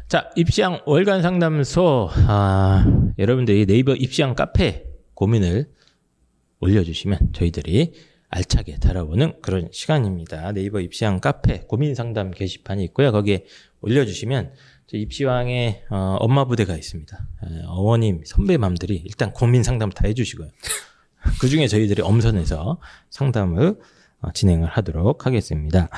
자, 입시왕 월간 상담소. 여러분들이 네이버 입시왕 카페 고민을 올려주시면 저희들이 알차게 다뤄보는 그런 시간입니다. 네이버 입시왕 카페 고민 상담 게시판이 있고요. 거기에 올려주시면 저 입시왕의 엄마 부대가 있습니다. 어머님, 선배맘들이 일단 고민 상담 다 해주시고요. 그 중에 저희들이 엄선해서 상담을 진행을 하도록 하겠습니다.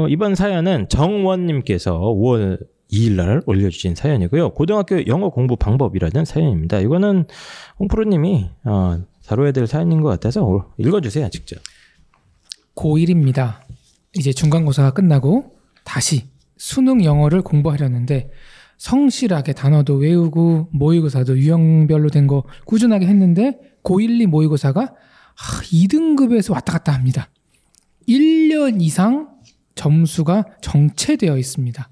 이번 사연은 정원님께서 5월 2일 날 올려주신 사연이고요. 고등학교 영어 공부 방법이라는 사연입니다. 이거는 홍프로님이 다뤄야 될 사연인 것 같아서 읽어주세요, 직접. 고1입니다. 이제 중간고사가 끝나고 다시 수능 영어를 공부하려는데 성실하게 단어도 외우고 모의고사도 유형별로 된 거 꾸준하게 했는데 고1, 2 모의고사가 2등급에서 왔다 갔다 합니다. 1년 이상 점수가 정체되어 있습니다.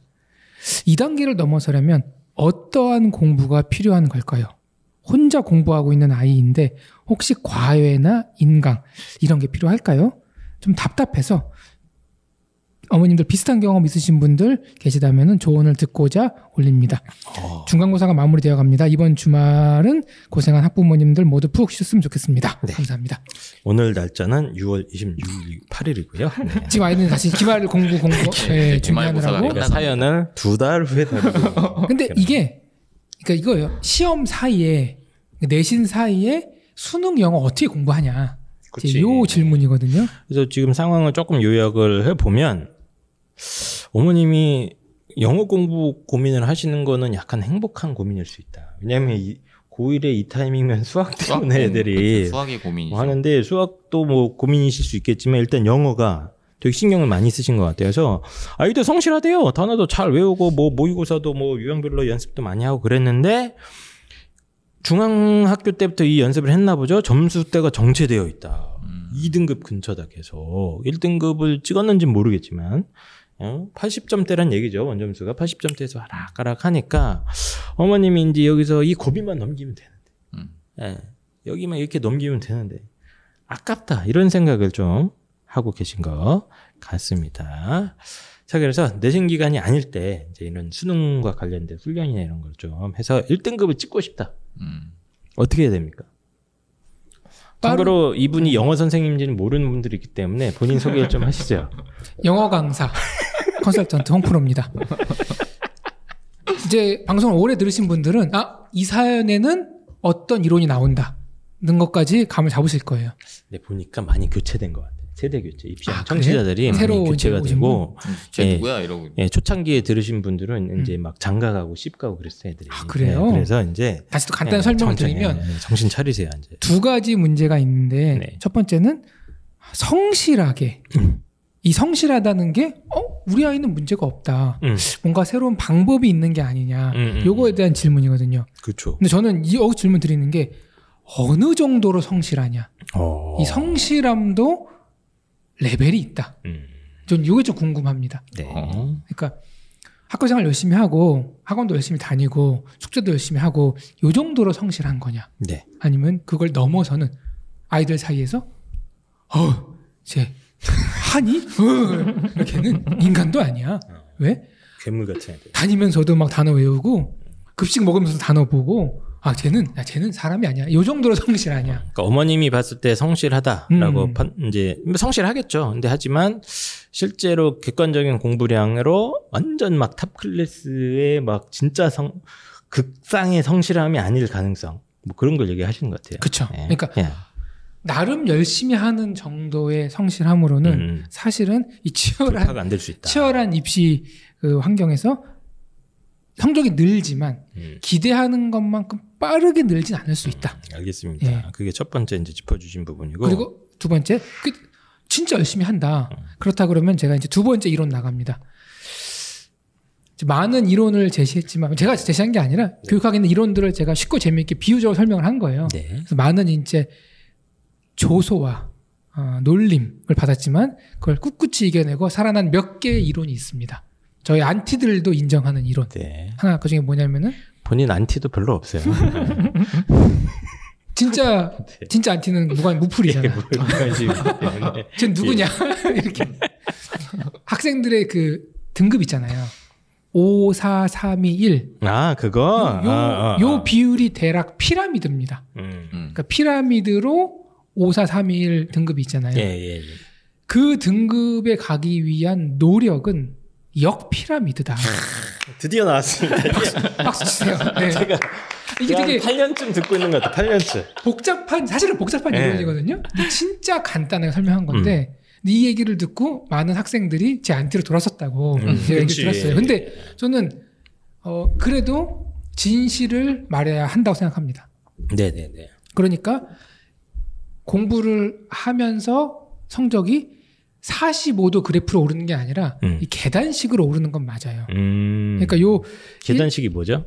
2단계를 넘어서려면 어떠한 공부가 필요한 걸까요? 혼자 공부하고 있는 아이인데 혹시 과외나 인강 이런 게 필요할까요? 좀 답답해서 어머님들 비슷한 경험 있으신 분들 계시다면 조언을 듣고자 올립니다. 중간고사가 마무리되어 갑니다. 이번 주말은 고생한 학부모님들 모두 푹 쉬었으면 좋겠습니다. 네. 감사합니다. 오늘 날짜는 6월 26일 8일이고요. 네. 지금 아이는 사실 기말 공부 네, 준비하느라고 그러니까 사연을 2달 후에 다루고. 근데 이게 그러니까 이거예요. 시험 사이에 내신 사이에 수능 영어 어떻게 공부하냐. 요 질문이거든요. 그래서 지금 상황을 조금 요약을 해보면 어머님이 영어 공부 고민을 하시는 거는 약간 행복한 고민일 수 있다. 왜냐하면 고1에 이 타이밍이면 수학 때문에 애들이 수학이 고민이죠. 하는데 수학도 뭐 고민이실 수 있겠지만 일단 영어가 되게 신경을 많이 쓰신 것 같아요. 그래서 아이도 성실하대요. 단어도 잘 외우고 뭐 모의고사도 뭐 유형별로 연습도 많이 하고 그랬는데 중학교 때부터 이 연습을 했나 보죠. 점수대가 정체되어 있다. 2등급 근처다 계속. 1등급을 찍었는지는 모르겠지만 80점대란 얘기죠. 원점수가 80점대에서 하락하락 하니까 어머님이 이제 여기서 이 고비만 넘기면 되는데 여기만 이렇게 넘기면 되는데 아깝다 이런 생각을 좀 하고 계신 것 같습니다. 자, 그래서 내신 기간이 아닐 때 이제 이런 수능과 관련된 훈련이나 이런 걸 좀 해서 1등급을 찍고 싶다. 어떻게 해야 됩니까? 참고로 이분이 영어 선생님인지는 모르는 분들이 있기 때문에 본인 소개를 좀 하시죠. 영어 강사 컨설턴트 홍프로입니다. 이제 방송을 오래 들으신 분들은 이 사연에는 어떤 이론이 나온다는 것까지 감을 잡으실 거예요. 네, 보니까 많이 교체된 것 같아요. 세대 교체, 입시한 청취자들이 많이 새로 교체가 되고, 쟤 누구야 이러고. 초창기에 들으신 분들은 이제 막 장가가고 씹가고 그랬어요, 애들이. 그래요? 그래서 이제 다시 또 간단히 설명을 드리면 정신 차리세요, 이제. 두 가지 문제가 있는데 첫 번째는 성실하게 이 성실하다는 게 우리 아이는 문제가 없다. 뭔가 새로운 방법이 있는 게 아니냐. 요거에 대한 질문이거든요. 그렇죠. 근데 저는 여기 질문 드리는 게 어느 정도로 성실하냐. 이 성실함도 레벨이 있다. 전 이게 좀 궁금합니다. 네. 그러니까 학교생활 열심히 하고 학원도 열심히 다니고 숙제도 열심히 하고 요 정도로 성실한 거냐. 네. 아니면 그걸 넘어서는 아이들 사이에서 쟤 하니? 이렇게는 인간도 아니야. 왜? 괴물 같은 애들. 다니면서도 막 단어 외우고 급식 먹으면서 단어 보고 쟤는 사람이 아니야. 요 정도로 성실하냐. 그러니까 어머님이 봤을 때 성실하다라고 이제 성실하겠죠. 근데 하지만 실제로 객관적인 공부량으로 완전 막 탑 클래스의 막 진짜 극상의 성실함이 아닐 가능성. 뭐 그런 걸 얘기하시는 것 같아요. 그렇죠. 그러니까 나름 열심히 하는 정도의 성실함으로는 사실은 이 치열한 입시 그 환경에서 성적이 늘지만 기대하는 것만큼 빠르게 늘진 않을 수 있다. 알겠습니다. 그게 첫 번째 이제 짚어주신 부분이고. 그리고 두 번째, 진짜 열심히 한다. 그렇다 그러면 제가 이제 두 번째 이론 나갑니다. 많은 이론을 제시했지만 제가 제시한 게 아니라 교육학에 있는 이론들을 제가 쉽고 재미있게 비유적으로 설명을 한 거예요. 그래서 많은 이제 조소와 놀림을 받았지만 그걸 꿋꿋이 이겨내고 살아난 몇 개의 이론이 있습니다. 저희 안티들도 인정하는 이론. 하나 그중에 뭐냐면은 본인 안티도 별로 없어요. 진짜 안티는 무풀이잖아. 쟤 누구냐 이렇게 학생들의 그 등급 있잖아요. 5, 4, 3, 2, 1. 아, 그거? 요 비율이 대략 피라미드입니다. 그러니까 피라미드로 5, 4, 3, 2, 1 등급이 있잖아요. 예. 그 등급에 가기 위한 노력은 역피라미드다. 드디어 나왔습니다. 박수 치세요. 네. 제가 이게 되게 8년쯤 듣고 있는 것 같아요. 8년쯤. 사실은 복잡한 네. 이론이거든요. 근데 진짜 간단하게 설명한 건데 이 얘기를 듣고 많은 학생들이 제 안티로 돌아섰다고 제가 얘기 들었어요. 근데 저는 그래도 진실을 말해야 한다고 생각합니다. 네네네. 그러니까 공부를 하면서 성적이 45도 그래프로 오르는 게 아니라 이 계단식으로 오르는 건 맞아요. 그러니까 요 계단식이 뭐죠?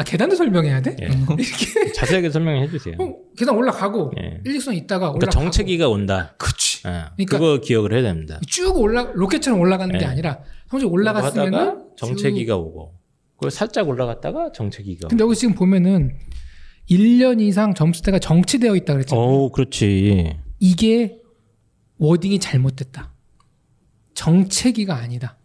계단도 설명해야 돼? 예. 이렇게 자세하게 설명해 주세요. 계단 올라가고 예. 일직선 있다가 올라가고. 그러니까 정체기가 온다. 그치. 그러니까 그러니까 그거 기억을 해야 됩니다. 쭉 로켓처럼 올라가는 게 예. 아니라 성적이 올라갔으면은 하다가 정체기가 오고, 그걸 살짝 올라갔다가 정체기가. 근데 여기 지금 보면은 1년 이상 점수대가 정치되어 있다 그랬잖아요. 오, 그렇지. 이게 워딩이 잘못됐다. 정체기가 아니다.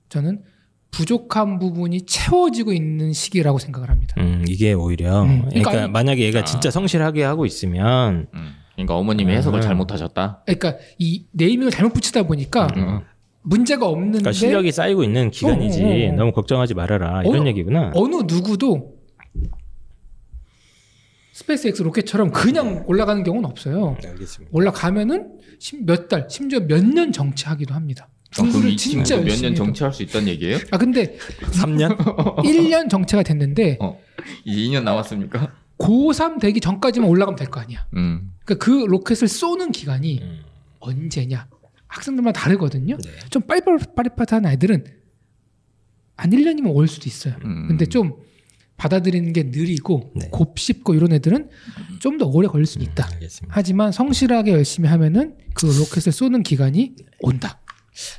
저는 부족한 부분이 채워지고 있는 시기라고 생각을 합니다. 이게 오히려 그러니까 만약에 얘가 진짜 성실하게 하고 있으면 그러니까 어머님이 해석을 잘못하셨다. 그러니까 이 네이밍을 잘못 붙이다 보니까 문제가 없는데 그러니까 실력이 쌓이고 있는 기간이지. 너무 걱정하지 말아라 이런 얘기구나. 어느 누구도 스페이스X 로켓처럼 그냥 올라가는 경우는 없어요. 알겠습니다. 올라가면은 몇 달, 심지어 몇 년 정치하기도 합니다. 공부를 진짜 몇 열심히 년 해도. 정치할 수 있다는 얘기예요? 근데 3년? 1년 정체가 됐는데 이제 2년 남았습니까? 고3 되기 전까지만 올라가면 될 거 아니야. 그러니까 그 로켓을 쏘는 기간이 언제냐? 학생들마다 다르거든요. 네. 좀 빠릿빠릿한 애들은 한 1년이면 올 수도 있어요. 근데 좀 받아들이는 게 느리고 네. 곱씹고 이런 애들은 좀 더 오래 걸릴 수는 있다. 알겠습니다. 하지만 성실하게 열심히 하면은 그 로켓을 쏘는 기간이 온다.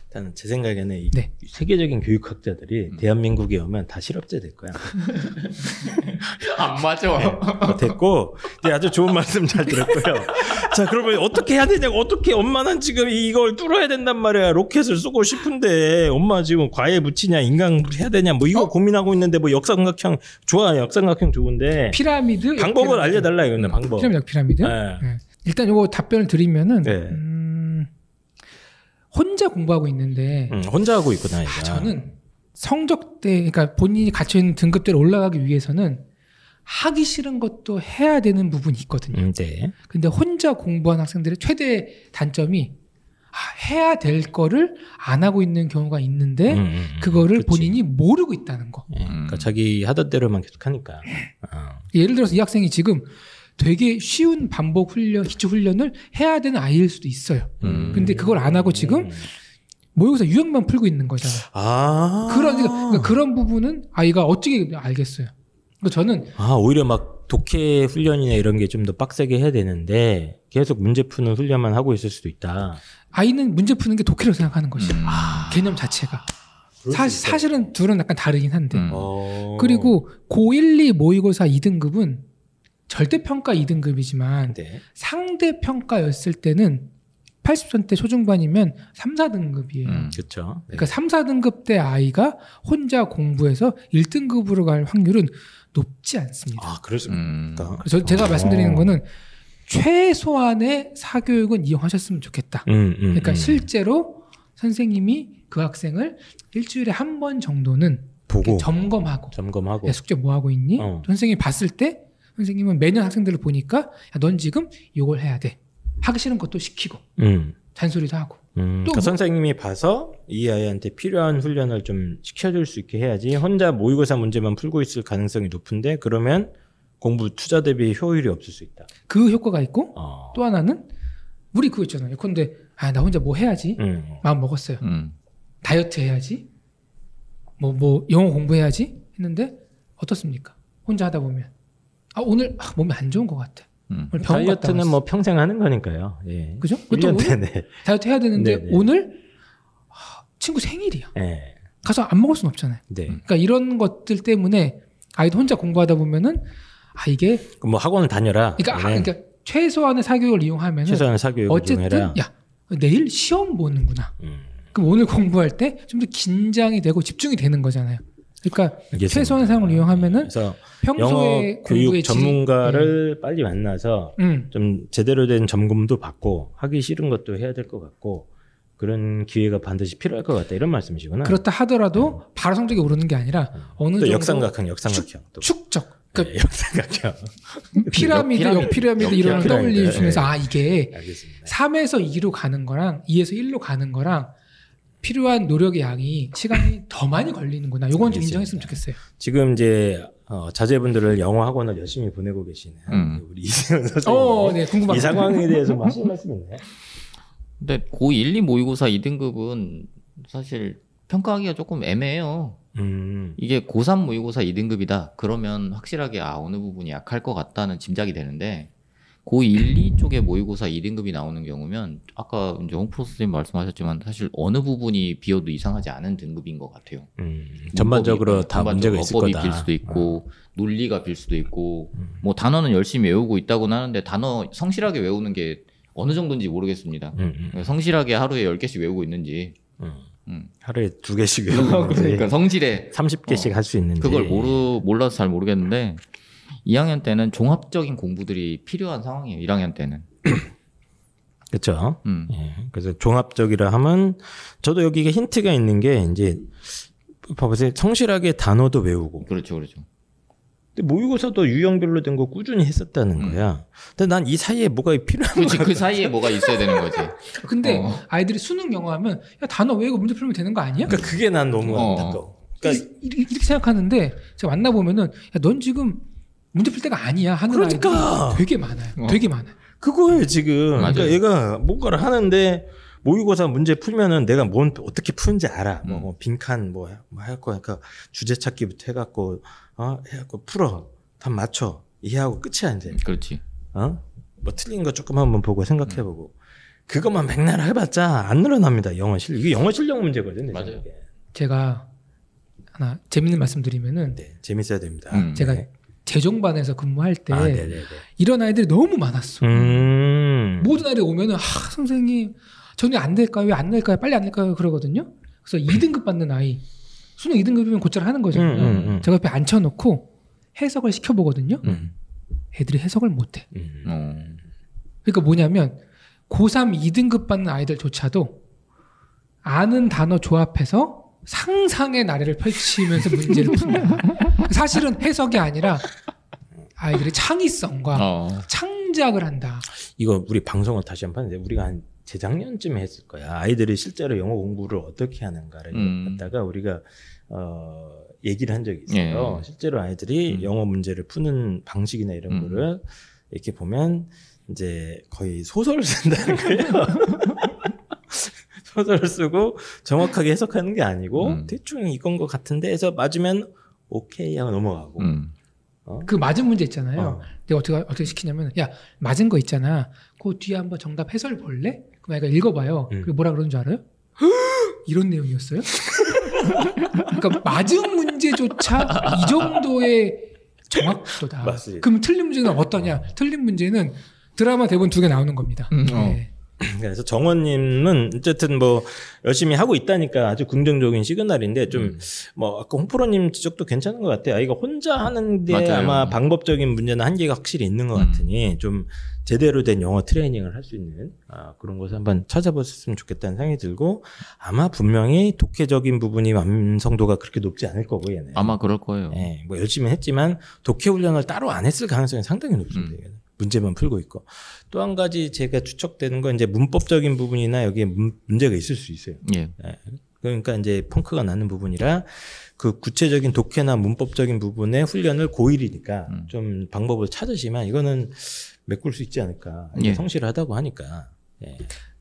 일단 제 생각에는 이 네. 세계적인 교육학자들이 대한민국에 오면 다 실업자 될 거야. 안 맞아. 됐고, 네, 아주 좋은 말씀 잘 들었고요. 자, 그러면 어떻게 해야 되냐고, 어떻게 엄마는 지금 이걸 뚫어야 된단 말이야. 로켓을 쏘고 싶은데 엄마 지금 과외 붙이냐, 인강 해야 되냐, 뭐 이거 고민하고 있는데 뭐 역삼각형 좋아, 역삼각형 좋은데 피라미드 방법을 피라미드. 알려달라 이거는 방법. 피라미드. 네. 네. 일단 이거 답변을 드리면은 네. 혼자 공부하고 있는데 혼자 하고 있구나. 얘가. 저는 성적대, 그러니까 본인이 갇혀 있는 등급대로 올라가기 위해서는 하기 싫은 것도 해야 되는 부분이 있거든요. 네. 근데 혼자 공부한 학생들의 최대 단점이 해야 될 거를 안 하고 있는 경우가 있는데 그거를 그치. 본인이 모르고 있다는 거. 그러니까 자기 하던 대로만 계속 하니까. 예를 들어서 이 학생이 지금 되게 쉬운 반복 훈련, 기초 훈련을 해야 되는 아이일 수도 있어요. 근데 그걸 안 하고 지금 모의고사 유형만 풀고 있는 거잖아요. 그러니까 그런 부분은 아이가 어떻게 알겠어요. 그러니까 저는 오히려 막 독해 훈련이나 이런 게 좀 더 빡세게 해야 되는데 계속 문제 푸는 훈련만 하고 있을 수도 있다. 아이는 문제 푸는 게 독해라고 생각하는 것이에요. 개념 자체가. 사실은 둘은 약간 다르긴 한데. 그리고 고1, 2 모의고사 2등급은 절대평가 2등급이지만 네. 상대평가였을 때는 80점대 초중반이면 3, 4등급이에요. 그렇죠. 네. 그러니까 3, 4등급 때 아이가 혼자 공부해서 1등급으로 갈 확률은 높지 않습니다. 그럴 수 있다. 그래서 제가 말씀드리는 거는 최소한의 사교육은 이용하셨으면 좋겠다. 그러니까 실제로 선생님이 그 학생을 일주일에 한 번 정도는 보고 점검하고 야, 숙제 뭐 하고 있니? 선생님이 봤을 때 선생님은 매년 학생들을 보니까 야, 넌 지금 이걸 해야 돼. 하기 싫은 것도 시키고 잔소리도 하고. 또 선생님이 봐서 이 아이한테 필요한 훈련을 좀 시켜줄 수 있게 해야지 혼자 모의고사 문제만 풀고 있을 가능성이 높은데 그러면 공부 투자 대비 효율이 없을 수 있다. 그 효과가 있고 또 하나는 우리 그거 있잖아요. 근데 나 혼자 뭐 해야지 마음 먹었어요. 다이어트 해야지 뭐 영어 공부해야지 했는데 어떻습니까? 혼자 하다 보면 오늘 몸이 안 좋은 것 같아. 오늘 병원 갔다 다이어트는 왔어. 뭐 평생 하는 거니까요. 예. 그죠? 1년 내내. 다이어트 해야 되는데 네네. 오늘 친구 생일이야. 네. 가서 안 먹을 순 없잖아요. 네. 그러니까 이런 것들 때문에 아이도 혼자 공부하다 보면은 이게 뭐 학원을 다녀라. 그러니까 최소한의 사교육을 이용하면은 최소한의 사교육을 어쨌든 이용해라. 야 내일 시험 보는구나. 그럼 오늘 공부할 때 좀 더 긴장이 되고 집중이 되는 거잖아요. 그러니까 최소한 사용을 이용하면은 그래서 평소에 영어 교육 공부의 전문가를 빨리 만나서 음. 좀 제대로 된 점검도 받고 하기 싫은 것도 해야 될 것 같고 그런 기회가 반드시 필요할 것 같다 이런 말씀이시구나. 그렇다 하더라도 바로 성적이 오르는 게 아니라 어느 또 정도 역삼각형 또. 축적. 그러니까 네, 역삼각형. 피라미드, 역피라미드 이런 걸 떠올리시면서 아 이게 알겠습니다. 3에서 2로 가는 거랑 2에서 1로 가는 거랑 필요한 노력의 양이 시간이 더 많이 걸리는구나. 요건 좀 알겠습니다. 인정했으면 좋겠어요. 지금 이제 자제분들을 영어 학원을 열심히 보내고 계시는 우리 이세훈 선생님. 네, 궁금합니다. 이 상황에 대해서 뭐 하실 말씀 있나요? 근데 고1, 2 모의고사 2등급은 사실 평가하기가 조금 애매해요. 이게 고3 모의고사 2등급이다. 그러면 확실하게 어느 부분이 약할 것 같다는 짐작이 되는데 고1, 2 쪽에 모의고사 2등급이 나오는 경우면 아까 이제 홍프로 선생님 말씀하셨지만 사실 어느 부분이 비어도 이상하지 않은 등급인 것 같아요. 전반적으로 다 문제가 있을 어법이 거다. 빌 수도 있고 논리가 빌 수도 있고 뭐 단어는 열심히 외우고 있다고는 하는데 단어 성실하게 외우는 게 어느 정도인지 모르겠습니다. 성실하게 하루에 10개씩 외우고 있는지 하루에 2개씩 외우고 그러니까 성질에 30개씩 할 수 있는지 그걸 몰라서 잘 모르겠는데 2학년 때는 종합적인 공부들이 필요한 상황이에요. 1학년 때는. 그렇죠. 예. 그래서 종합적이라 하면 저도 여기에 힌트가 있는 게 이제 봐보세요. 성실하게 단어도 외우고. 그렇죠. 근데 모의고사도 유형별로 된 거 꾸준히 했었다는 거야. 근데 난 이 사이에 뭐가 필요한 그렇지. 거야. 그 사이에 뭐가 있어야 되는 거지. 근데 아이들이 수능 영어 하면 야, 단어 외우고 문제 풀면 되는 거 아니야? 그러니까 그게 난 너무 안타까워. 그러니까 이렇게 생각하는데 제가 만나보면은 야, 넌 지금 문제 풀 때가 아니야 하는 그러니까. 아이들이 되게 많아요. 되게 많아요. 그거예요 지금. 맞아요. 그러니까 얘가 뭔가를 하는데 모의고사 문제 풀면은 내가 뭔 어떻게 푸는지 알아. 뭐 빈칸 뭐 할 거. 그러니까 주제 찾기부터 해갖고 해갖고 풀어. 답 맞춰. 이해하고 끝이야 이제. 그렇지. 뭐 틀린 거 조금 한번 보고 생각해보고 그것만 맥날 해봤자 안 늘어납니다. 영어 실력. 이게 영어 실력 문제거든요. 맞아요. 제가 하나 재밌는 말씀드리면은 네, 재밌어야 됩니다. 제가 네. 재종반에서 근무할 때 네네네. 이런 아이들이 너무 많았어. 모든 아이들이 오면은 선생님 저는 안 될까요? 왜 안 낼까요? 빨리 안 낼까요? 그러거든요. 그래서 2등급 받는 아이 수능 2등급이면 곧잘 하는 거잖아요. 제가 옆에 앉혀놓고 해석을 시켜보거든요. 애들이 해석을 못해. 그러니까 뭐냐면 고3 2등급 받는 아이들조차도 아는 단어 조합해서 상상의 나래를 펼치면서 문제를 푼다. 사실은 해석이 아니라 아이들의 창의성과 창작을 한다. 이거 우리 방송을 다시 한번 봤는데 우리가 한 재작년쯤에 했을 거야. 아이들이 실제로 영어 공부를 어떻게 하는가를 갖다가 우리가 얘기를 한 적이 있어요. 실제로 아이들이 영어 문제를 푸는 방식이나 이런 거를 이렇게 보면 이제 거의 소설을 쓴다는 거예요. 소설을 쓰고 정확하게 해석하는 게 아니고 대충 이건 것 같은데 해서 맞으면 오케이 하고 넘어가고. 그 맞은 문제 있잖아요. 내가 어떻게 시키냐면 야 맞은 거 있잖아. 그 뒤에 한번 정답 해설 볼래? 그럼 애가 읽어봐요. 그리고 뭐라 그러는 줄 알아요? 이런 내용이었어요? 그러니까 맞은 문제조차 이 정도의 정확도다. 맞습니다. 그럼 틀린 문제는 어떠냐? 틀린 문제는 드라마 대본 2개 나오는 겁니다. 네. 그래서 정원님은 어쨌든 뭐 열심히 하고 있다니까 아주 긍정적인 시그널인데 좀 뭐 아까 홍프로님 지적도 괜찮은 것 같아요. 아이가 혼자 하는데 맞아요. 아마 방법적인 문제는 한계가 확실히 있는 것 같으니 좀 제대로 된 영어 트레이닝을 할 수 있는 그런 것을 한번 찾아보셨으면 좋겠다는 생각이 들고 아마 분명히 독해적인 부분이 완성도가 그렇게 높지 않을 거고 얘는 아마 그럴 거예요. 네, 뭐 열심히 했지만 독해 훈련을 따로 안 했을 가능성이 상당히 높습니다. 문제만 풀고 있고 또 한 가지 제가 추측되는 건 이제 문법적인 부분이나 여기에 문제가 있을 수 있어요. 예. 네. 그러니까 이제 펑크가 나는 부분이라 그 구체적인 독해나 문법적인 부분의 훈련을 고1이니까 좀 방법을 찾으시면 이거는 메꿀 수 있지 않을까. 예. 성실하다고 하니까. 예.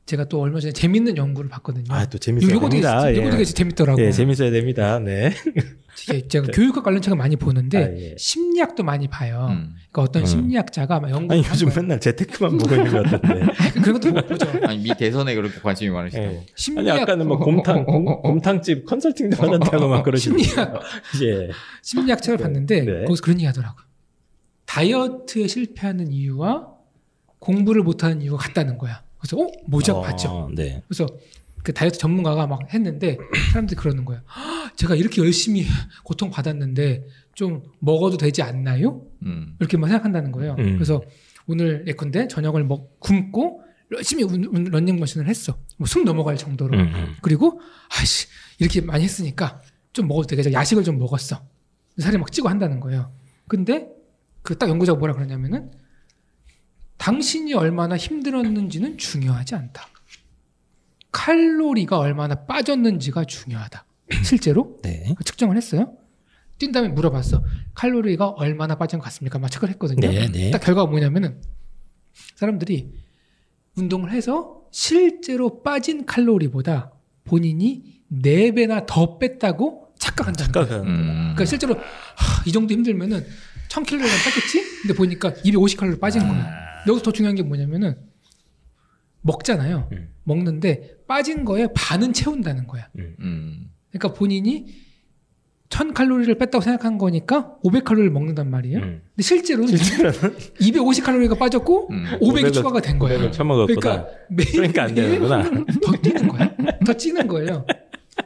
제가 또 얼마 전에 재밌는 연구를 봤거든요. 또 재밌어야 됩니다. 요거 되게 재밌더라고요. 예, 재밌어야 됩니다. 네. 제가 교육학 관련 책을 많이 보는데 예. 심리학도 많이 봐요. 그러니까 어떤 심리학자가 막 연구를 아니 한 요즘 거예요. 맨날 재테크만 보고 있는 것 같은데. 그런 것도 보죠. 아니 미 대선에 그렇게 관심이 많으시다고. 예. 아니 심리학 아까는 뭐 곰탕집 컨설팅도 받았다고 막 그러시는데. 예. 심리학 책을 봤는데 네. 거기서 그런 얘기 하더라고요. 다이어트에 실패하는 이유와 공부를 못하는 이유가 같다는 거야. 그래서 뭐죠? 맞죠? 네. 그래서 그 다이어트 전문가가 막 했는데 사람들이 그러는 거예요. 제가 이렇게 열심히 고통 받았는데 좀 먹어도 되지 않나요? 이렇게만 생각한다는 거예요. 그래서 오늘 예컨대 저녁을 굶고 열심히 런닝머신을 했어. 뭐 숨 넘어갈 정도로. 그리고 아이씨 이렇게 많이 했으니까 좀 먹어도 되겠죠. 야식을 좀 먹었어. 살이 막 찌고 한다는 거예요. 근데 그 딱 연구자가 뭐라 그러냐면은 당신이 얼마나 힘들었는지는 중요하지 않다. 칼로리가 얼마나 빠졌는지가 중요하다. 실제로 네. 측정을 했어요. 뛴 다음에 물어봤어. 칼로리가 얼마나 빠진 것 같습니까? 막 체크를 했거든요. 네, 네. 딱 결과가 뭐냐면은 사람들이 운동을 해서 실제로 빠진 칼로리보다 본인이 4배나 더 뺐다고 착각한다는 거예요. 그러니까 실제로 이 정도 힘들면은 1000kg 뺐겠지? 근데 보니까 250칼로리 빠진 거예요. 여기서 더 중요한 게 뭐냐면은 먹잖아요. 먹는데 빠진 거에 반은 채운다는 거야. 그러니까 본인이 1000칼로리를 뺐다고 생각한 거니까 500칼로리를 먹는단 말이에요. 근데 실제로는 250칼로리가 빠졌고 500이 추가가 된 거예요. 그러니까 매일 안 되는구나. 더 뛰는 거야. 더 찌는 거예요.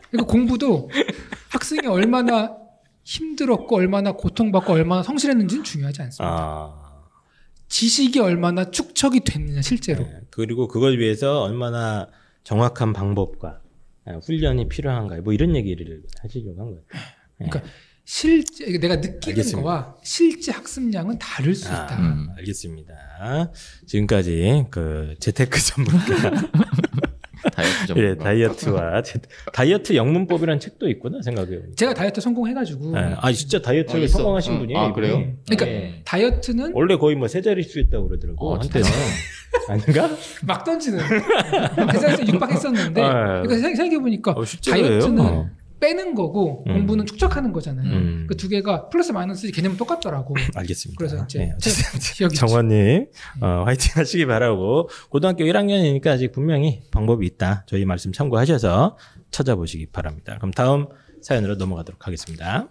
그러니까 공부도 학생이 얼마나 힘들었고 얼마나 고통받고 얼마나 성실했는지는 중요하지 않습니다. 지식이 얼마나 축적이 됐느냐 실제로. 네, 그리고 그걸 위해서 얼마나 정확한 방법과 훈련이 필요한가 뭐 이런 얘기를 하시려고 한 거예요. 네. 그러니까 실제 내가 느끼는 알겠습니다. 거와 실제 학습량은 다를 수 있다. 알겠습니다. 지금까지 그 재테크 전문가 다이어트 전문가. 예, 다이어트와 다이어트 영문법이라는 책도 있구나 생각해요. 제가 다이어트 성공해가지고. 네. 진짜 다이어트를 성공하신 분이에요. 그래요? 그러니까 다이어트는 원래 거의 뭐 세 자릿수 있다고 그러더라고. 한때는 아닌가? 막 던지는. 대사에서 육박했었는데. 그러니까 생각해보니까 다이어트는 빼는 거고 공부는 축적하는 거잖아요. 그 두 개가 플러스 마이너스 개념은 똑같더라고. 알겠습니다. 그래서 이제 네, 정원님 화이팅 하시기 바라고 고등학교 1학년이니까 아직 분명히 방법이 있다. 저희 말씀 참고하셔서 찾아보시기 바랍니다. 그럼 다음 사연으로 넘어가도록 하겠습니다.